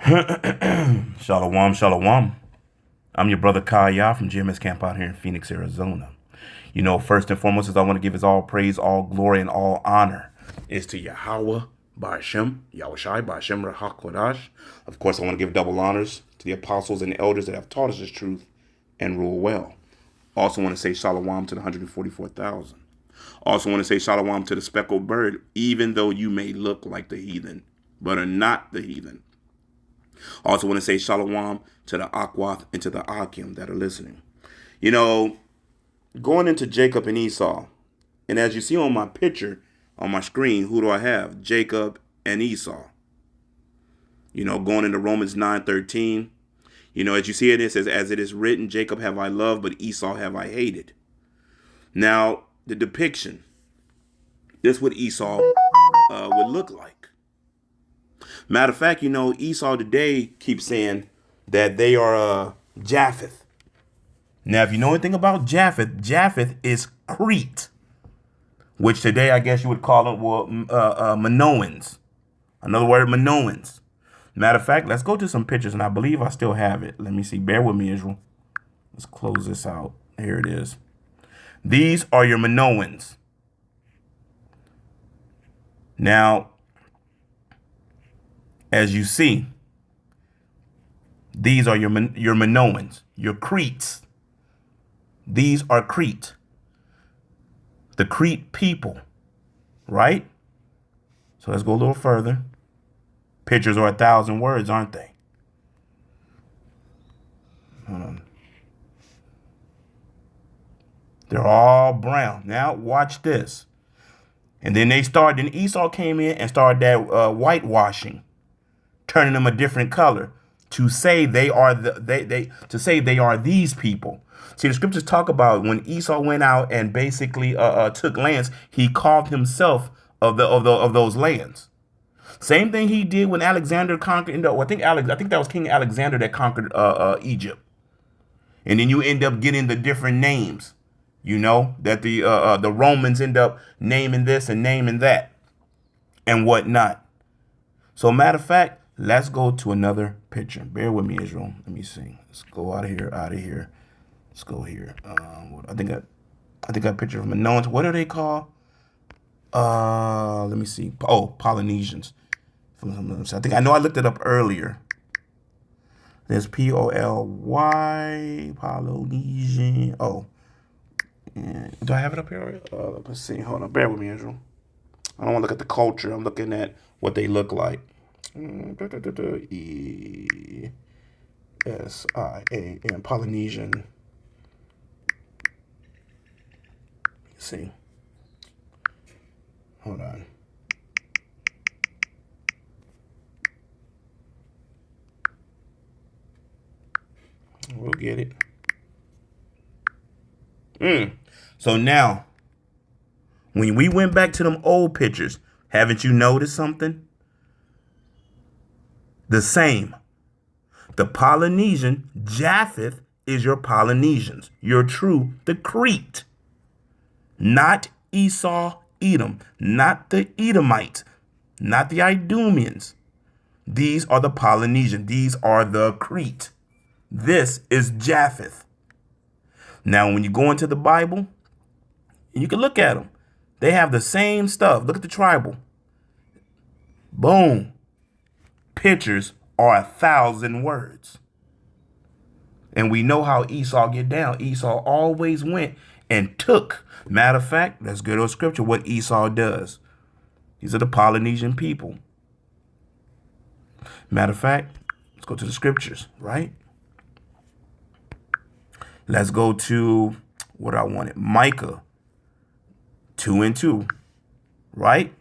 Shalom, shalom. I'm your brother Kaya from GMS Camp out here in Phoenix, Arizona. First and foremost, is I want to give his all praise, all glory, and all honor is to Yahweh, Ba'ashem, Yahushai, Ba'ashem, Rahakwadash. Of course, I want to give double honors to the apostles and elders that have taught us this truth and rule well. Also want to say shalom to the 144,000. Also want to say shalom to the speckled bird, even though you may look like the heathen, but are not the heathen. Also want to say shalom to the Akwath and to the Akim that are listening. Going into Jacob and Esau, and as you see on my picture, on my screen, who do I have? Jacob and Esau. Going into Romans 9:13. As you see it says, as it is written, Jacob have I loved, but Esau have I hated. Now, the depiction, this is what Esau would look like. Matter of fact, Esau today keeps saying that they are Japheth. Now, if you know anything about Japheth, Japheth is Crete, which today I guess you would call it Minoans. Another word, Minoans. Matter of fact, let's go to some pictures, and I believe I still have it. Let me see. Bear with me, Israel. Let's close this out. Here it is. These are your Minoans. Now, as you see, these are your Minoans, your Cretes. These are Crete. The Crete people, right? So let's go a little further. Pictures are 1,000 words, aren't they? Hold on. They're all brown. Now watch this. And then then Esau came in and started that whitewashing, turning them a different color to say they are they are these people. See, the scriptures talk about when Esau went out and basically took lands, he called himself of those lands. Same thing he did when Alexander conquered. I think that was King Alexander that conquered Egypt. And then you end up getting the different names. That the Romans end up naming this and naming that and whatnot. So matter of fact, let's go to another picture. Bear with me, Israel. Let me see. Let's go out of here. Let's go here. I think I picture of Minoans. What are they called? Let me see. Oh, Polynesians. I know I looked it up earlier. There's Poly, Polynesian. Oh, do I have it up here? Let's see. Hold on. Bear with me, Israel. I don't want to look at the culture. I'm looking at what they look like. ESIAN, Polynesian. Let's see. Hold on. We'll get it. So now, when we went back to them old pictures, haven't you noticed something? The same. The Polynesian, Japheth, is your Polynesians. Your the Crete. Not Esau, Edom. Not the Edomites. Not the Idumeans. These are the Polynesian. These are the Crete. This is Japheth. Now, when you go into the Bible, you can look at them. They have the same stuff. Look at the tribal. Boom. Pictures are 1,000 words. And we know how Esau get down. Esau always went and took. Matter of fact, let's go to scripture what Esau does. These are the Polynesian people. Matter of fact, let's go to the scriptures, right? Let's go to what I wanted. Micah 2:2, right?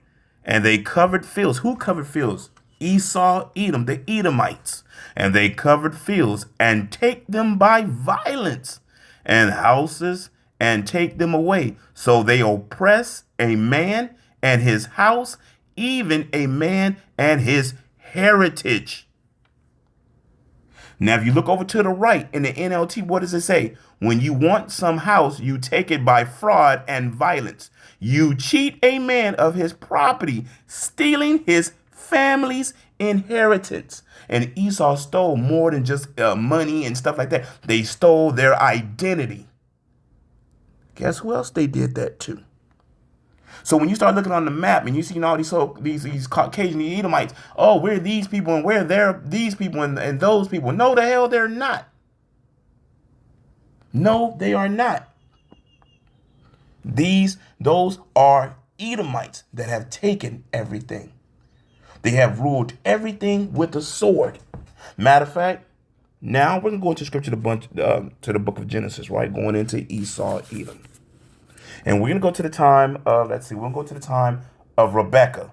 And they covered fields. Who covered fields? Esau, Edom, the Edomites. And they covered fields and take them by violence, and houses and take them away. So they oppress a man and his house, even a man and his heritage. Now, if you look over to the right in the NLT, what does it say? When you want some house, you take it by fraud and violence. You cheat a man of his property, stealing his family's inheritance. And Esau stole more than just money and stuff like that. They stole their identity. Guess who else they did that to? So when you start looking on the map and you see all these Caucasian Edomites, oh, we're these people and we're these people and those people. No, the hell they're not. No, they are not. Those are Edomites that have taken everything. They have ruled everything with a sword. Matter of fact, now we're gonna go into scripture to the book of Genesis, right? Going into Esau, Edom. And we're going to go to the time of, we're going to go to the time of Rebekah,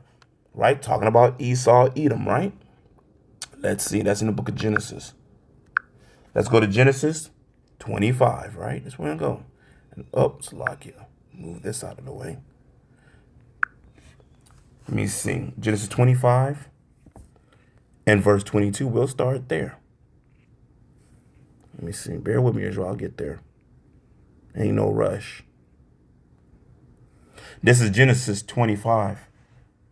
right? Talking about Esau, Edom, right? Let's see. That's in the book of Genesis. Let's go to Genesis 25, right? That's where we're going to go. And Salakia. Move this out of the way. Let me see. Genesis 25 and verse 22. We'll start there. Let me see. Bear with me, Israel. I'll get there. Ain't no rush. This is Genesis 25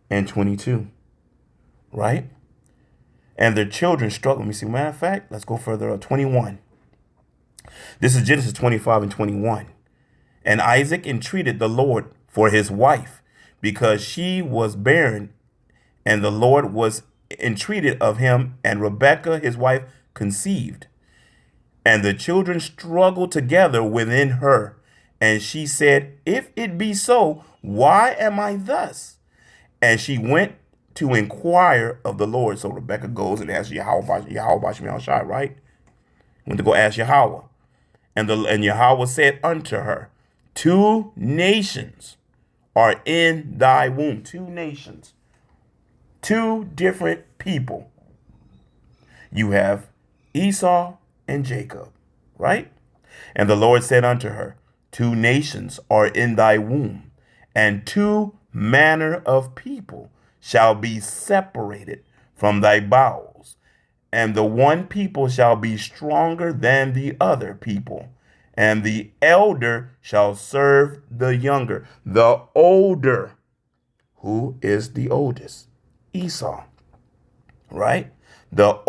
and 22, right? And their children struggled. Let me see. Matter of fact, let's go further up. 21. This is Genesis 25 and 21. And Isaac entreated the Lord for his wife because she was barren, and the Lord was entreated of him, and Rebekah, his wife, conceived. And the children struggled together within her. And she said, if it be so, why am I thus? And she went to inquire of the Lord. So Rebekah goes and asks Yahweh, right? Went to go ask Yahweh. And Yahweh said unto her, 2 nations are in thy womb. 2 nations. 2 different people. You have Esau and Jacob, right? And the Lord said unto her, 2 nations are in thy womb, and 2 manner of people shall be separated from thy bowels, and the one people shall be stronger than the other people, and the elder shall serve the younger. The older, who is the oldest? Esau, right? The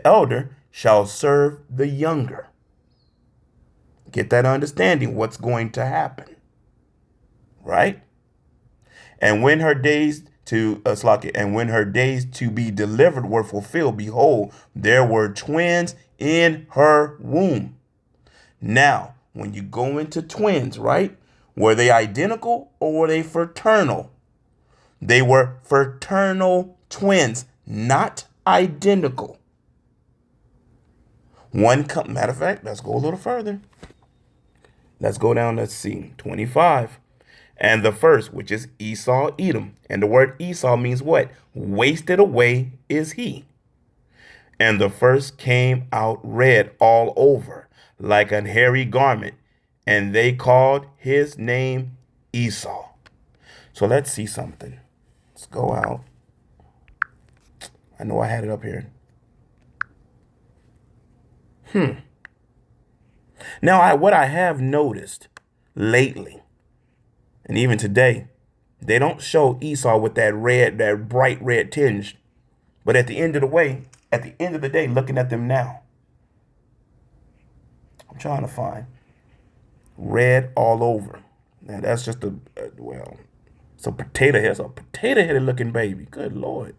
elder shall serve the younger. Get that understanding, what's going to happen, right? And when her days to be delivered were fulfilled, behold, there were twins in her womb. Now, when you go into twins, right? Were they identical or were they fraternal? They were fraternal twins, not identical. Matter of fact, let's go a little further. Let's go down, let's see, 25. And the first, which is Esau, Edom. And the word Esau means what? Wasted away is he. And the first came out red all over, like an hairy garment. And they called his name Esau. So let's see something. Let's go out. I know I had it up here. Now, what I have noticed lately, and even today, they don't show Esau with that bright red tinge. But at the end of the day, looking at them now, I'm trying to find red all over. Now, that's just it's a potato head. It's a potato-headed looking baby. Good Lord.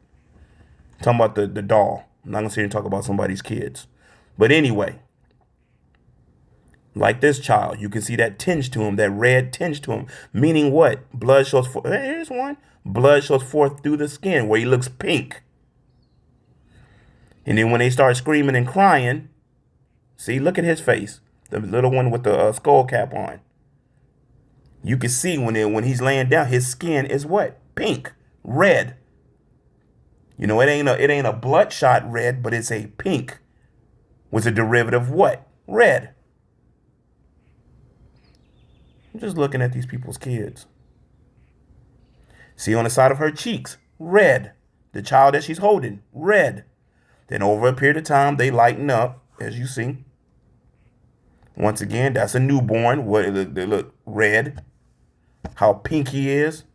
I'm talking about the doll. I'm not going to sit here and talk about somebody's kids. But anyway, like this child, you can see that tinge to him, that red tinge to him. Meaning what? Blood shows forth. Here's one. Blood shows forth through the skin where he looks pink. And then when they start screaming and crying, see, look at his face. The little one with the skull cap on. You can see when he's laying down, his skin is what? Pink, red. You know, it ain't a bloodshot red, but it's a pink. Was a derivative of what? Red. I'm just looking at these people's kids. See on the side of her cheeks, red. The child that she's holding, red. Then over a period of time, they lighten up, as you see. Once again, that's a newborn. They look red. How pink he is.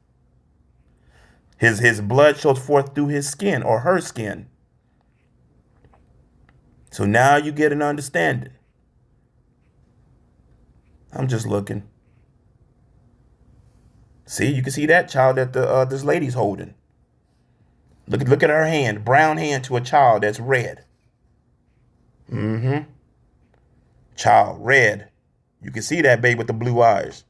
His blood shows forth through his skin or her skin. So now you get an understanding. I'm just looking. See, you can see that child that this lady's holding. Look at her hand, brown hand to a child that's red. Mm-hmm. Child, red. You can see that babe with the blue eyes.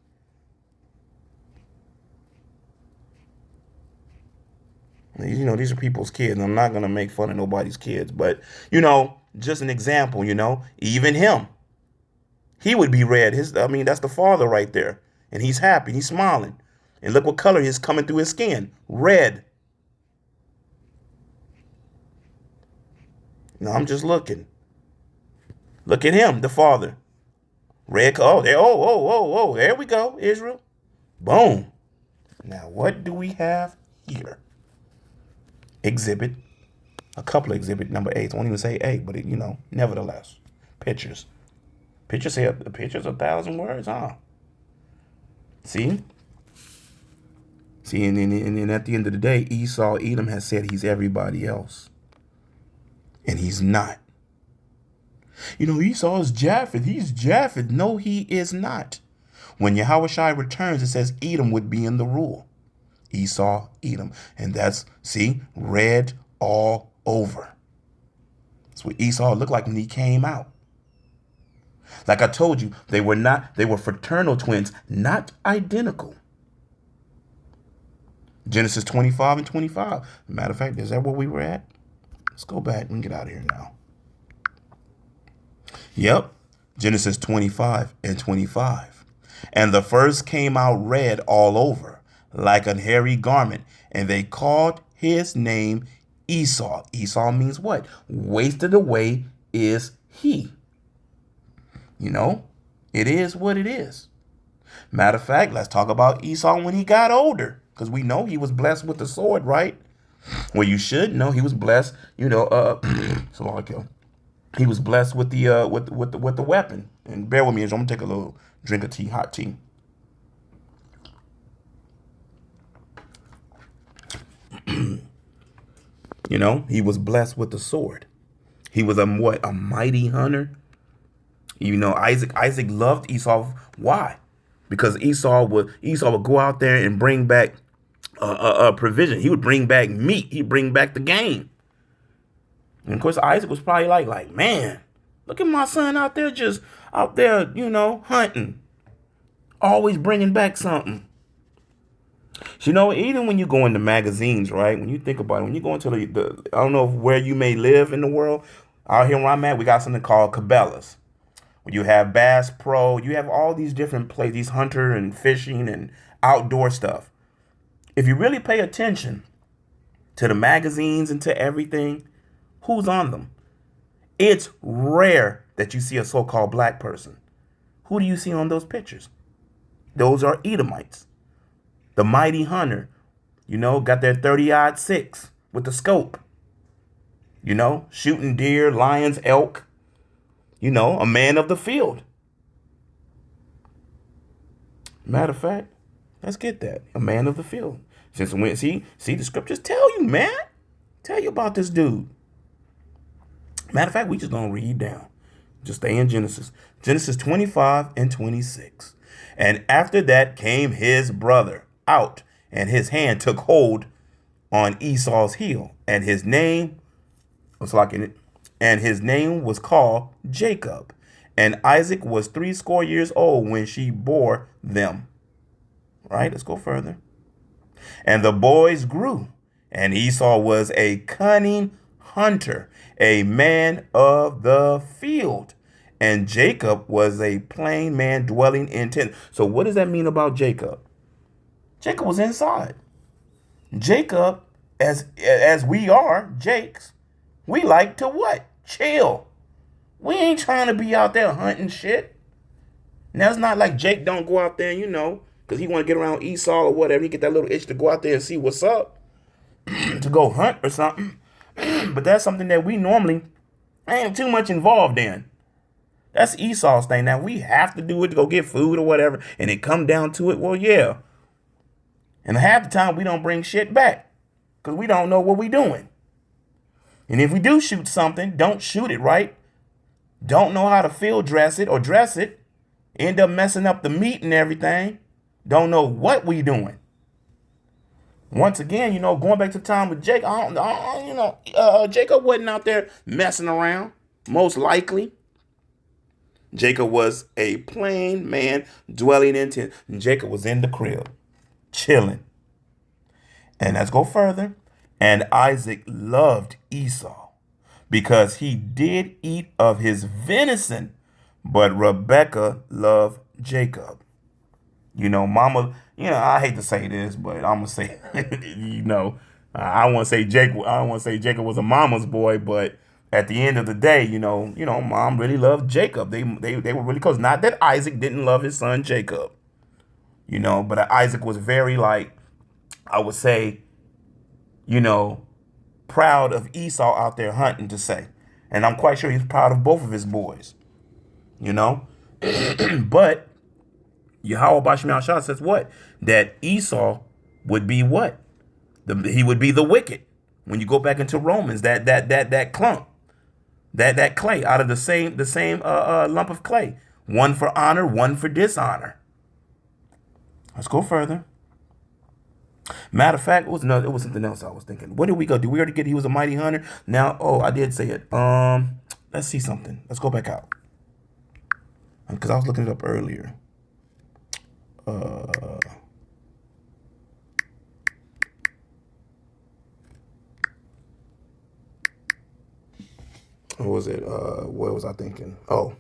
You know, these are people's kids. I'm not going to make fun of nobody's kids. But, you know, just an example, you know, even him. He would be red. That's the father right there. And he's happy. He's smiling. And look what color is coming through his skin. Red. No, I'm just looking. Look at him, the father. Red. Oh, there we go, Israel. Boom. Now, what do we have here? Exhibit. A couple of exhibit number 8. I won't even say 8, but, nevertheless. Pictures. Pictures say pictures 1,000 words, huh? See? See, and then at the end of the day, Esau, Edom has said he's everybody else. And he's not. Esau is Japheth. He's Japheth. No, he is not. When Yahushua returns, it says Edom would be in the rule. Esau, Edom. And that's, see, red all over. That's what Esau looked like when he came out. Like I told you, they were fraternal twins, not identical. Genesis 25 and 25. Matter of fact, is that where we were at? Let's go back and get out of here now. Yep. Genesis 25 and 25. And the first came out red all over, like a hairy garment, and they called his name Esau. Esau means what? Wasted away is he. It is what it is. Matter of fact, let's talk about Esau when he got older, because we know he was blessed with the sword, right? Well, you should know he was blessed. He was blessed with the weapon. And bear with me, I'm gonna take a little drink of tea, hot tea. He was blessed with the sword. He was a mighty hunter. Isaac loved Esau. Why? Because Esau would go out there and bring back provision. He would bring back meat. He'd bring back the game. And of course, Isaac was probably like, man, look at my son out there, hunting, always bringing back something. Even when you go into magazines, right? When you think about it, when you go into the I don't know where you may live in the world. Out here where I'm at, we got something called Cabela's. You have Bass Pro. You have all these different places, these hunter and fishing and outdoor stuff. If you really pay attention to the magazines and to everything, who's on them? It's rare that you see a so-called black person. Who do you see on those pictures? Those are Edomites. The mighty hunter, got their 30-06 with the scope. Shooting deer, lions, elk. A man of the field. Matter of fact, let's get that. A man of the field. See, the scriptures tell you, man. Tell you about this dude. Matter of fact, we just gonna read down. Just stay in Genesis. Genesis 25 and 26. And after that came his brother out, and his hand took hold on Esau's heel, and his name was called Jacob. And Isaac was 80 years old when she bore them. Right, let's go further. And the boys grew, and Esau was a cunning hunter, a man of the field. And Jacob was a plain man dwelling in tents. So what does that mean about Jacob? Jacob was inside. Jacob, as we are, Jakes, we like to what? Chill. We ain't trying to be out there hunting shit. Now, it's not like Jake don't go out there, because he want to get around Esau or whatever. He get that little itch to go out there and see what's up, to go hunt or something. But that's something that we normally ain't too much involved in. That's Esau's thing. Now, we have to do it to go get food or whatever, and it come down to it, well, yeah. And half the time, we don't bring shit back. because we don't know what we doing. And if we do shoot something, don't shoot it right. Don't know how to field dress it or dress it. End up messing up the meat and everything. Don't know what we doing. Once again, going back to the time with Jacob, Jacob wasn't out there messing around. Most likely, Jacob was a plain man dwelling in tent. Jacob was in the crib, chilling. And let's go further. And Isaac loved Esau because he did eat of his venison, but Rebekah loved Jacob. Mama, I hate to say this, but I'm gonna say, I want to say Jacob was a mama's boy, but at the end of the day, mom really loved Jacob. They were really close. Not that Isaac didn't love his son Jacob, but Isaac was very, I would say, proud of Esau out there hunting, to say. And I'm quite sure he's proud of both of his boys, But Yahweh Bashim Shah says what? That Esau would be what? He would be the wicked. When you go back into Romans, that clump, that clay out of the same lump of clay. One for honor, one for dishonor. Let's go further. Matter of fact, it was something else I was thinking. What did we go? Did we already get he was a mighty hunter? Now, I did say it. Let's see something. Let's go back out. Because I was looking it up earlier. What was it? What was I thinking? Oh.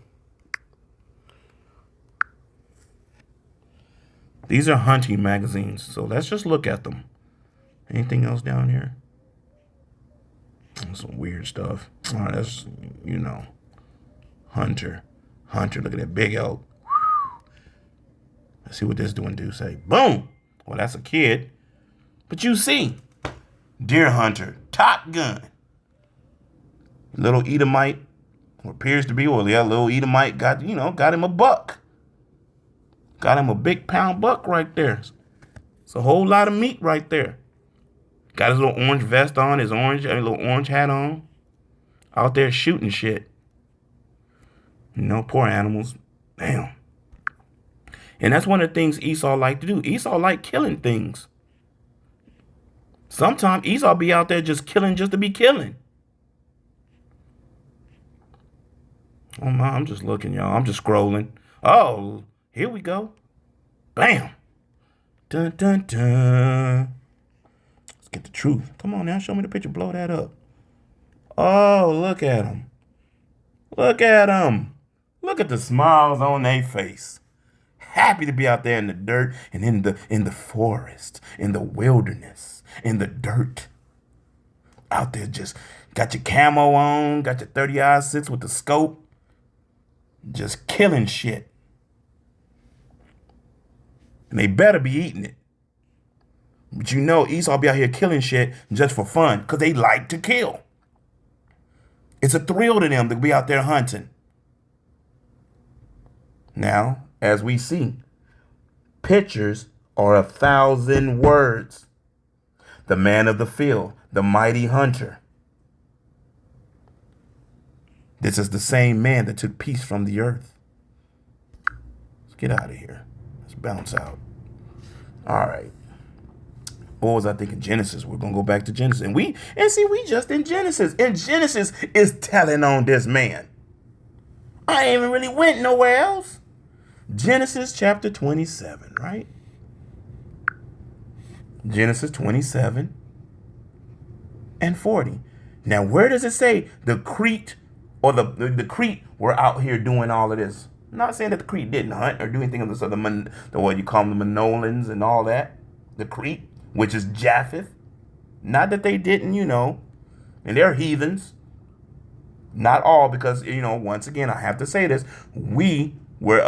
These are hunting magazines, so let's just look at them. Anything else down here? Some weird stuff. All right, that's, Hunter. Look at that big elk. Let's see what this one do. Say, boom. Well, that's a kid. But you see, deer hunter, Top Gun. Little Edomite, or appears to be, little Edomite got him a buck. Got him a big pound buck right there. It's a whole lot of meat right there. Got his little orange vest on, his little orange hat on. Out there shooting shit. Poor animals. Damn. And that's one of the things Esau liked to do. Esau liked killing things. Sometimes Esau be out there just killing just to be killing. Oh my, I'm just looking, y'all. I'm just scrolling. Oh, here we go. Bam. Dun, dun, dun. Let's get the truth. Come on now, show me the picture. Blow that up. Oh, look at them. Look at them. Look at the smiles on their face. Happy to be out there in the dirt and in the forest, in the wilderness, in the dirt. Out there just got your camo on, got your 30-06 with the scope. Just killing shit. And they better be eating it. But Esau be out here killing shit just for fun because they like to kill. It's a thrill to them to be out there hunting. Now, as we see, pictures are 1,000 words. The man of the field, the mighty hunter. This is the same man that took peace from the earth. Let's get out of here. Let's bounce out. All right. What was I thinking? Genesis. We're going to go back to Genesis. And we just in Genesis. And Genesis is telling on this man. I ain't even really went nowhere else. Genesis chapter 27, right? Genesis 27 and 40. Now, where does it say the Crete or the Crete were out here doing all of this? I'm not saying that the Crete didn't hunt or do anything of this, or the what you call them, the Manolans and all that. The Crete, which is Japheth. Not that they didn't, and they're heathens. Not all, because, once again, I have to say this. We were,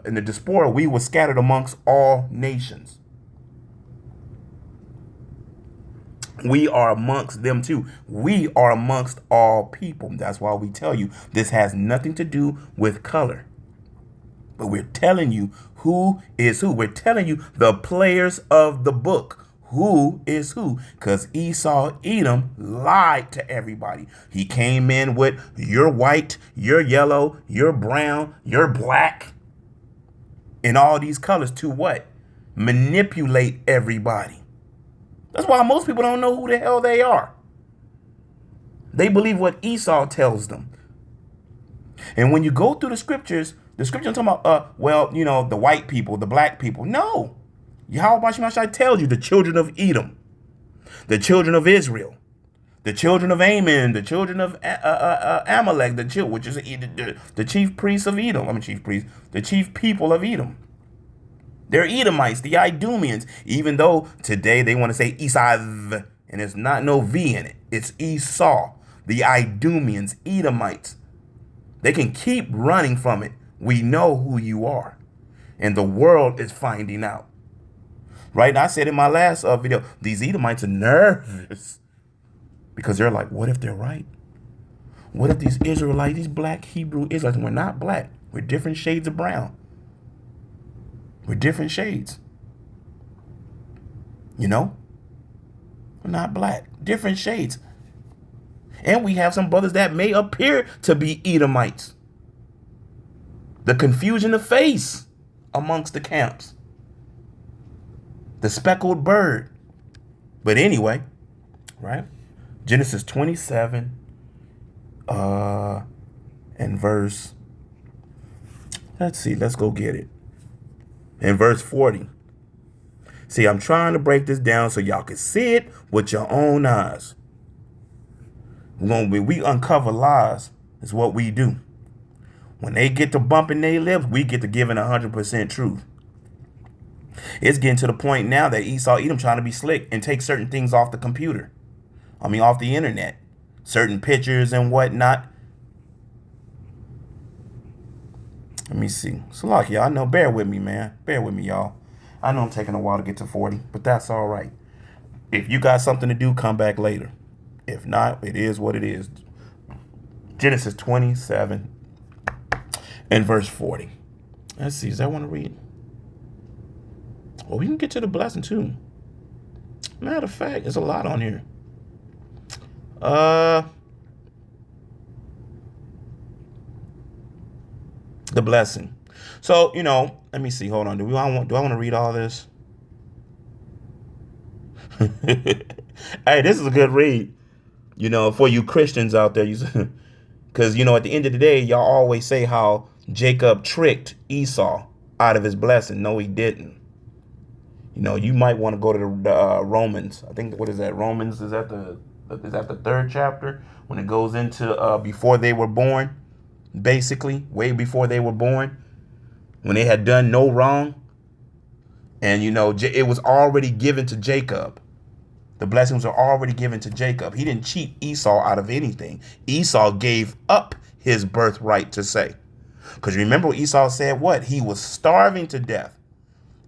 in the diaspora, we were scattered amongst all nations. We are amongst them too. We are amongst all people. That's why we tell you this has nothing to do with color. But we're telling you who is who. We're telling you the players of the book. who is who, because Esau, Edom, lied to everybody. He came in with you're white, you're yellow, you're brown, you're black, and all these colors to what? Manipulate everybody. That's why most people don't know who the hell they are. They believe what Esau tells them. And when you go through the scriptures I'm talking about, the white people, the black people. No. Yahweh Shai tells you the children of Edom, the children of Israel, the children of Ammon, the children of Amalek, which is the chief priests of Edom. The chief people of Edom. They're Edomites, the Idumeans, even though today they want to say Esau, and there's not no V in it. It's Esau, the Idumeans, Edomites. They can keep running from it. We know who you are. And the world is finding out. Right? And I said in my last video, these Edomites are nervous. Because they're like, what if they're right? What if these Israelites, these black Hebrew Israelites, we're not black. We're different shades of brown. We're different shades. You know? We're not black. Different shades. And we have some brothers that may appear to be Edomites. The confusion of face amongst the camps. The speckled bird. But anyway, right? Genesis 27 and verse, let's go get it. In verse 40. See, I'm trying to break this down so y'all can see it with your own eyes. We uncover lies is what we do. When they get to bumping their lips, we get to giving 100% truth. It's getting to the point now that Esau, Edom trying to be slick and take certain things off the computer. Off the internet. Certain pictures and whatnot. Let me see. Salak, y'all. I know. Bear with me, man. Bear with me, y'all. I know I'm taking a while to get to 40, but that's all right. If you got something to do, come back later. If not, it is what it is. Genesis 27 and verse 40. Let's see. Does that want to read? Well, we can get to the blessing too. Matter of fact, there's a lot on here. The blessing. So, let me see. Hold on. Do I want to read all this? Hey, this is a good read. For you Christians out there, because at the end of the day, y'all always say how Jacob tricked Esau out of his blessing. No, he didn't. You might want to go to the Romans. I think, what is that? Romans, is that the 3rd chapter when it goes into before they were born, basically, way before they were born, when they had done no wrong. And, it was already given to Jacob. The blessings were already given to Jacob. He didn't cheat Esau out of anything. Esau gave up his birthright to say. Because remember what Esau said, what? He was starving to death.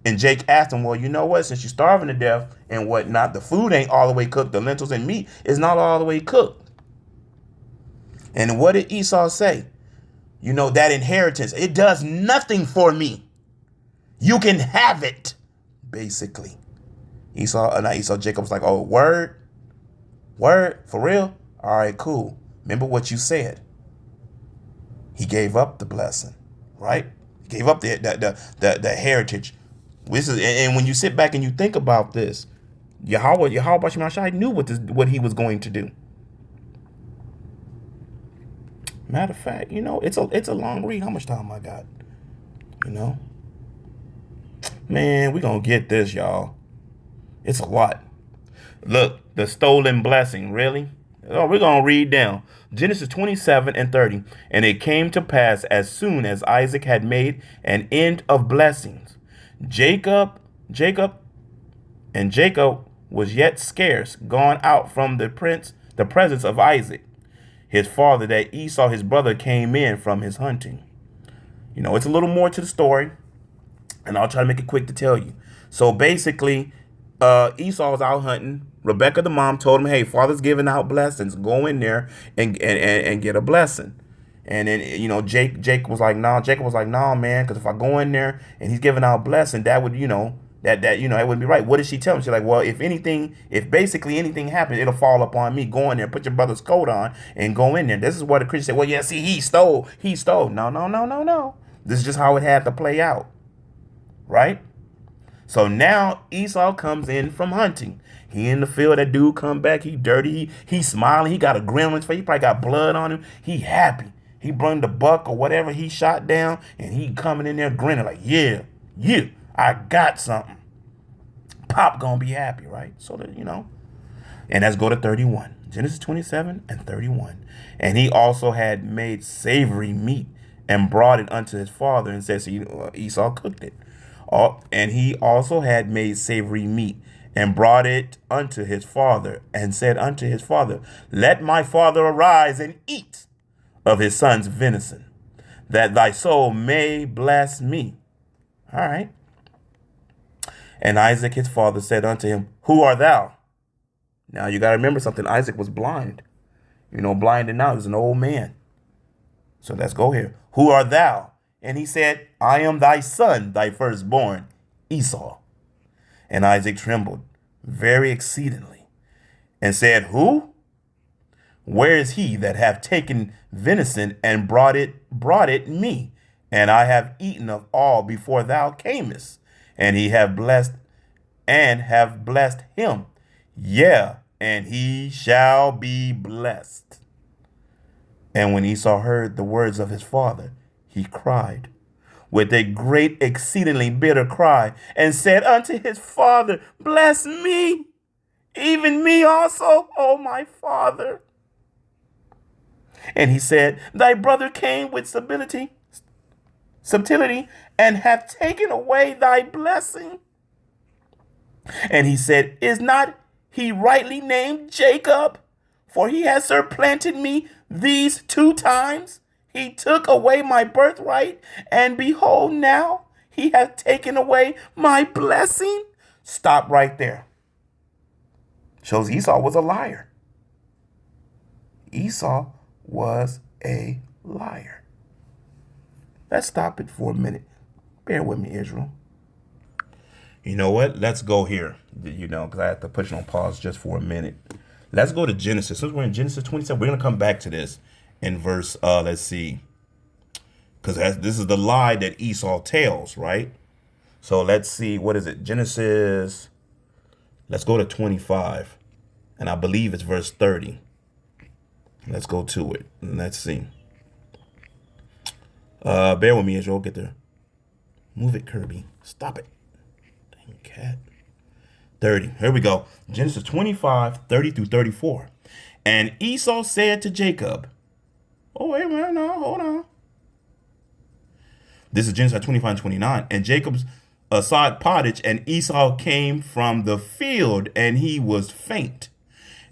And Jake asked him, well, you know what? Since you're starving to death and whatnot, the food ain't all the way cooked. The lentils and meat is not all the way cooked. And what did Esau say? That inheritance, it does nothing for me. You can have it, basically. Jacob was like, oh, word, for real? All right, cool. Remember what you said. He gave up the blessing, right? He gave up the heritage. And when you sit back and you think about this, Yahweh Shai knew what he was going to do. Matter of fact, it's a long read. How much time I got? Man, we're going to get this, y'all. It's a lot. Look, the stolen blessing, really? Oh, we're going to read down. Genesis 27 and 30. And it came to pass as soon as Isaac had made an end of blessings, Jacob was yet scarce gone out from the presence of Isaac, his father, that Esau, his brother, came in from his hunting. It's a little more to the story, and I'll try to make it quick to tell you. So basically, Esau was out hunting. Rebecca, the mom, told him, hey, father's giving out blessings. Go in there and get a blessing. And then, Jacob was like, nah, man, because if I go in there and he's giving out blessing, that That wouldn't be right. What did she tell him? She's like, well, if basically anything happens, it'll fall upon me. Go in there, put your brother's coat on, and go in there. This is what the Christian said. Well, yeah, see, he stole. No, no, no, no, no. This is just how it had to play out, right? So now Esau comes in from hunting. He in the field. That dude come back. He dirty. He smiling. He got a grin on his face. He probably got blood on him. He happy. He bring the buck or whatever he shot down, and he coming in there grinning like, yeah, I got something. Pop gonna be happy, right? So that and let's go to 31. Genesis 27 and 31. And he also had made savory meat and brought it unto his father, and said, so Esau cooked it. And he also had made savory meat and brought it unto his father, and said unto his father, let my father arise and eat of his son's venison, that thy soul may bless me. All right. And Isaac his father said unto him, who art thou? Now you got to remember something. Isaac was blind. Blind and now he was an old man. So let's go here. Who art thou? And he said, I am thy son, thy firstborn, Esau. And Isaac trembled very exceedingly, and said, who? Where is he that hath taken venison and brought it me? And I have eaten of all before thou camest. And he have blessed him. Yeah, and he shall be blessed. And when Esau heard the words of his father, he cried with a great exceedingly bitter cry, and said unto his father, bless me, even me also, O my father. And he said, thy brother came with subtlety, and hath taken away thy blessing. And he said, is not he rightly named Jacob? For he has supplanted me these 2 times. He took away my birthright, and behold, now he hath taken away my blessing. Stop right there. Shows Esau was a liar. Esau was a liar. Let's stop it for a minute. Bear with me, Israel. You know what? Let's go here, because I have to put it on pause just for a minute. Let's go to Genesis. Since we're in Genesis 27, we're going to come back to this in verse, let's see, because this is the lie that Esau tells, right? So let's see, what is it? Genesis, let's go to 25, and I believe it's verse 30. Let's go to it, and let's see. Bear with me, Israel. Get there. Move it, Kirby. Stop it. Dang cat. 30. Here we go. Genesis 25, 30 through 34. And Esau said to Jacob, oh, wait a minute, no, hold on. This is Genesis 25 and 29. And Jacob sought pottage, and Esau came from the field, and he was faint.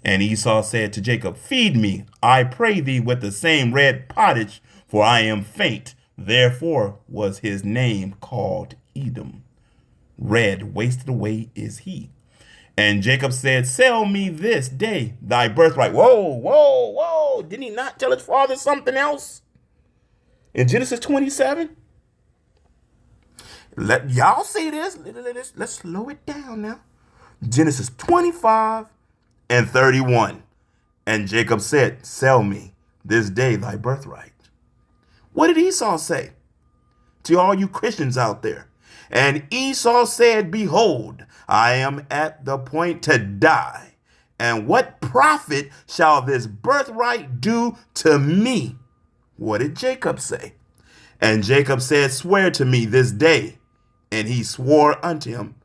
And Esau said to Jacob, feed me, I pray thee, with the same red pottage, for I am faint. Therefore was his name called Edom. Red, wasted away is he. And Jacob said, sell me this day thy birthright. Whoa. Didn't he not tell his father something else? In Genesis 27? Let y'all see this. Let's slow it down now. Genesis 25 and 31. And Jacob said, sell me this day thy birthright. What did Esau say? To all you Christians out there. And Esau said, behold, I am at the point to die. And what profit shall this birthright do to me? What did Jacob say? And Jacob said, swear to me this day. And he swore unto him,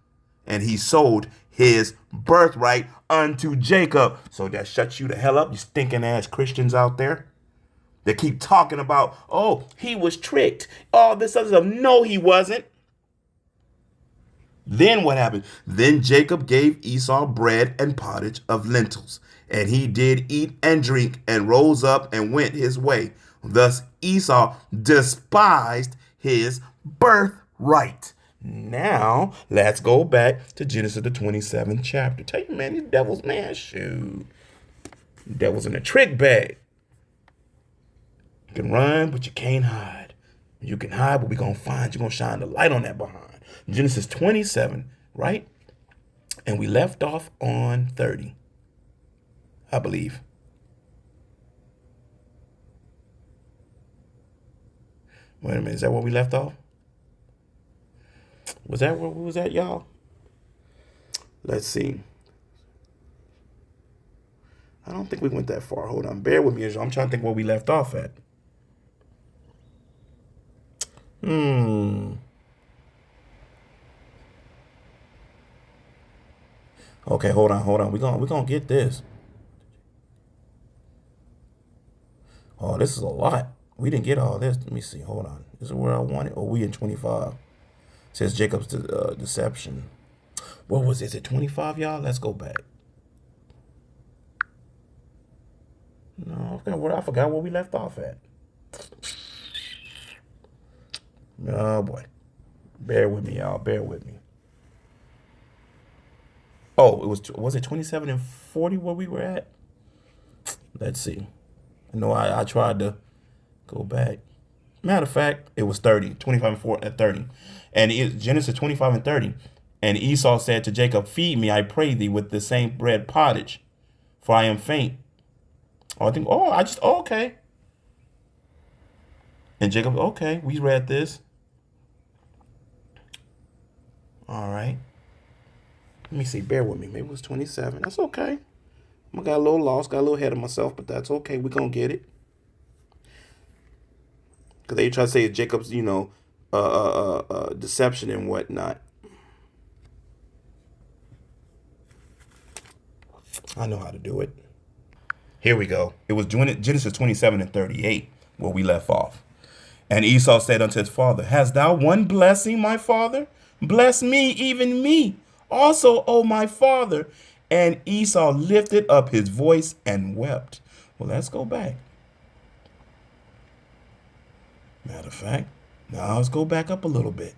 and he sold his birthright unto Jacob. So that shuts you the hell up, you stinking ass Christians out there. They keep talking about, oh, he was tricked. All this other stuff. No, he wasn't. Then what happened? Then Jacob gave Esau bread and pottage of lentils, and he did eat and drink, and rose up and went his way. Thus Esau despised his birthright. Now let's go back to Genesis the 27th chapter. Tell you, man, these devils, man, shoot. Devil's in a trick bag. You can run, but you can't hide. You can hide, but we're going to find you. Going to shine the light on that behind. Genesis 27, right? And we left off on 30, I believe. Wait a minute, is that where we left off? Was that where we was at, y'all? Let's see. I don't think we went that far. Hold on. Bear with me, Israel. I'm trying to think where we left off at. Okay, hold on. We're gonna get this. Oh, this is a lot. We didn't get all this. Let me see. Hold on. This is where I wanted. Oh, we in 25. It says Jacob's deception. What was it? Is it 25, y'all? Let's go back. No, I forgot where we left off at. Oh boy. Bear with me, y'all. Bear with me. Oh, was it 27 and 40 where we were at? Let's see. I know I tried to go back. Matter of fact, it was 30, 25 and 4 at 30. And Genesis 25 and 30. And Esau said to Jacob, feed me, I pray thee, with the same bread pottage, for I am faint. Okay. And Jacob, okay, we read this. All right. Let me see, bear with me. Maybe it was 27. That's okay. I got a little lost, got a little ahead of myself, but that's okay. We're going to get it. Because they try to say Jacob's, deception and whatnot. I know how to do it. Here we go. It was Genesis 27 and 38 where we left off. And Esau said unto his father, hast thou one blessing, my father? Bless me, even me, also, O my father. And Esau lifted up his voice and wept. Well, let's go back. Matter of fact, now let's go back up a little bit.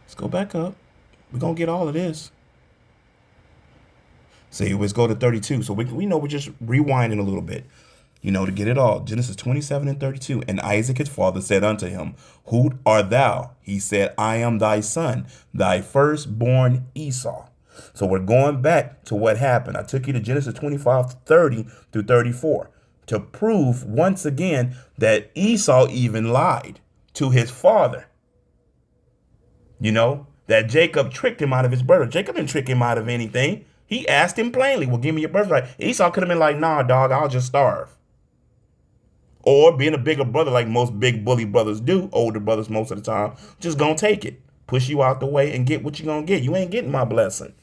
Let's go back up. We're going to get all of this. See, let's go to 32. So we know we're just rewinding a little bit, to get it all. Genesis 27 and 32. And Isaac his father said unto him, who art thou? He said, I am thy son, thy firstborn Esau. So we're going back to what happened. I took you to Genesis 25, 30 through 34 to prove once again that Esau even lied to his father. That Jacob tricked him out of his birthright. Jacob didn't trick him out of anything. He asked him plainly, well, give me your birthright. Esau could have been like, nah, dog, I'll just starve. Or being a bigger brother like most big bully brothers do, older brothers most of the time, just gonna take it, push you out the way and get what you're gonna get. You ain't getting my blessing.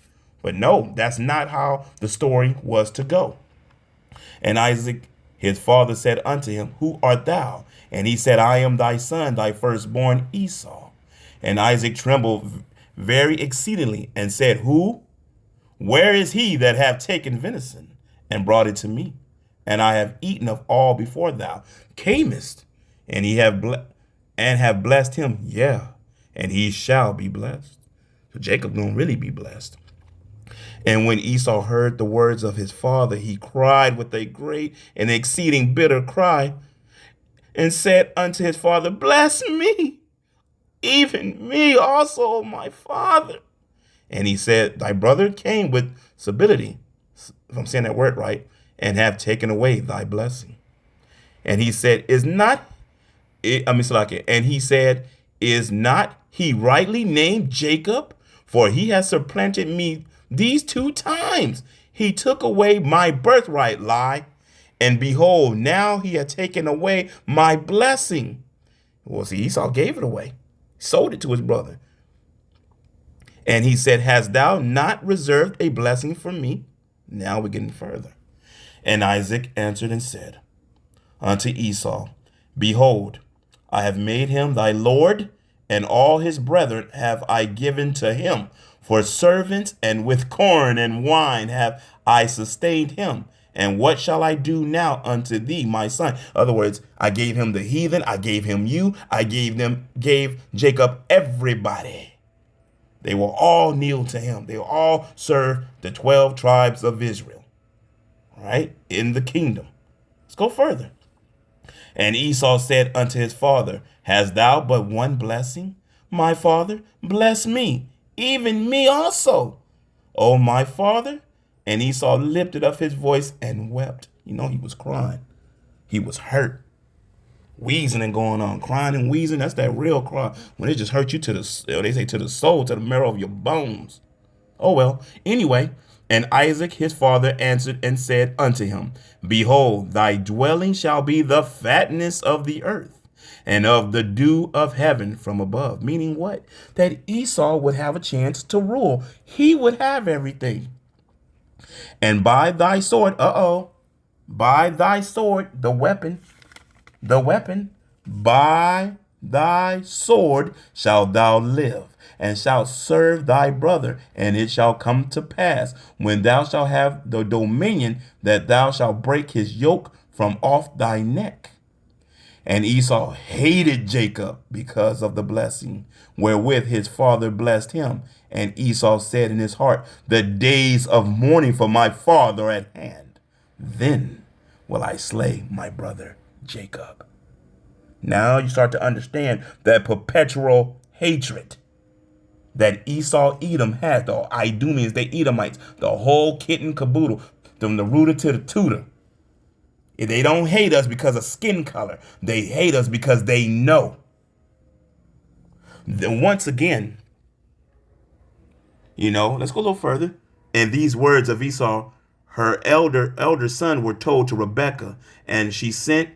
But no, that's not how the story was to go. And Isaac, his father, said unto him, who art thou? And he said, I am thy son, thy firstborn Esau. And Isaac trembled very exceedingly and said, who? Where is he that hath taken venison and brought it to me? And I have eaten of all before thou camest, and have blessed him. Yeah, and he shall be blessed. So Jacob gonna really be blessed. And when Esau heard the words of his father, he cried with a great and exceeding bitter cry, and said unto his father, bless me, even me also, my father. And he said, thy brother came with civility, if I'm saying that word right, and have taken away thy blessing. And he said, is not he rightly named Jacob? For he has supplanted me these 2 times. He took away my birthright, lie. And behold, now he had taken away my blessing. Well, see, Esau gave it away, sold it to his brother. And he said, hast thou not reserved a blessing for me? Now we're getting further. And Isaac answered and said unto Esau, behold, I have made him thy lord, and all his brethren have I given to him for servants, and with corn and wine have I sustained him. And what shall I do now unto thee, my son? In other words, I gave him the heathen, I gave him you, I gave Jacob everybody. They will all kneel to him. They will all serve the 12 tribes of Israel, right? In the kingdom. Let's go further. And Esau said unto his father, hast thou but one blessing? My father, bless me, even me also, O my father. And Esau lifted up his voice and wept. You know, he was crying. He was hurt. Wheezing and going on, crying and wheezing. That's that real cry when it just hurt you to the, they say, to the soul, to the marrow of your bones. Oh, well, anyway. And Isaac his father answered and said unto him, behold, thy dwelling shall be the fatness of the earth and of the dew of heaven from above. Meaning what? That Esau would have a chance to rule. He would have everything. And by thy sword, by thy sword, the weapon, by thy sword shalt thou live, and shalt serve thy brother. And it shall come to pass, when thou shalt have the dominion, that thou shalt break his yoke from off thy neck. And Esau hated Jacob because of the blessing wherewith his father blessed him. And Esau said in his heart, the days of mourning for my father at hand. Then will I slay my brother Jacob. Now you start to understand that perpetual hatred that Esau Edom had. The Idumeans, the Edomites, the whole kit and caboodle, from the rooter to the tutor. They don't hate us because of skin color. They hate us because they know. Then once again, let's go a little further. And these words of Esau, her elder son, were told to Rebekah, and she sent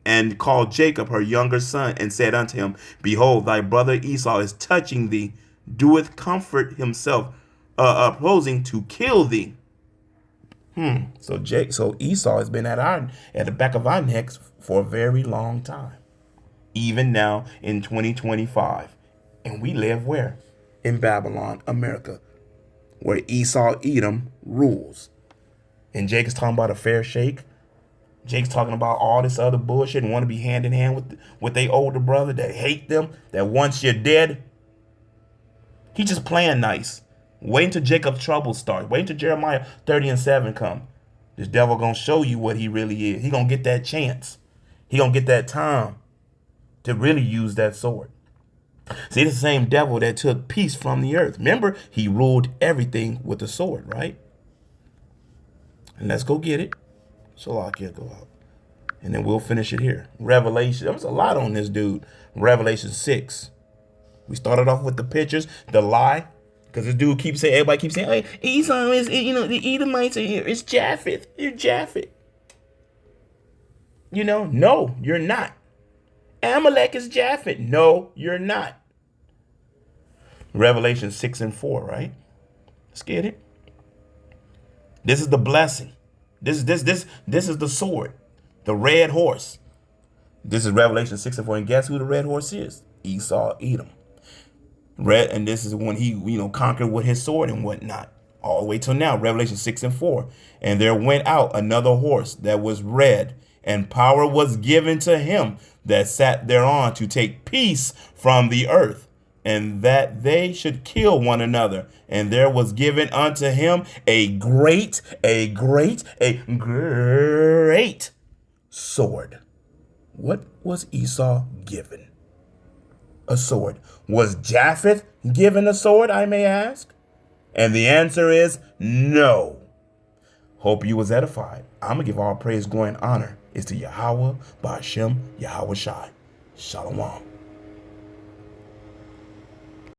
and called Jacob, her younger son, and said unto him, behold, thy brother Esau is touching thee, doeth comfort himself, opposing to kill thee. So Esau has been at the back of our necks for a very long time. Even now in 2025. And we live where? In Babylon, America, where Esau Edom rules. And Jake is talking about a fair shake. Jake's talking about all this other bullshit and want to be hand in hand with their older brother that hate them, that once you're dead. He just playing nice. Wait until Jacob's trouble starts. Wait until Jeremiah 30:7 come. This devil gonna show you what he really is. He gonna get that chance. He gonna get that time to really use that sword. See, it's the same devil that took peace from the earth. Remember, he ruled everything with the sword, right? And let's go get it. So I'll go out. And then we'll finish it here. Revelation. There was a lot on this dude. Revelation 6. We started off with the pictures, the lie. Because this dude everybody keeps saying, hey, Esau is, the Edomites are here. It's Japheth. You're Japheth. No, you're not. Amalek is Japheth. No, you're not. Revelation 6:4, right? Let's get it. This is the blessing. This is the sword, the red horse. This is Revelation 6:4. And guess who the red horse is? Esau, Edom. And this is when he, conquered with his sword and whatnot. All the way till now, Revelation 6:4. And there went out another horse that was red, and power was given to him that sat thereon to take peace from the earth, and that they should kill one another. And there was given unto him a great sword. What was Esau given? A sword. Was Japheth given a sword, I may ask? And the answer is no. Hope you was edified. I'm going to give all praise, glory, and honor is to Yahweh, Ba'ashem, Yahweh Shai. Shalom.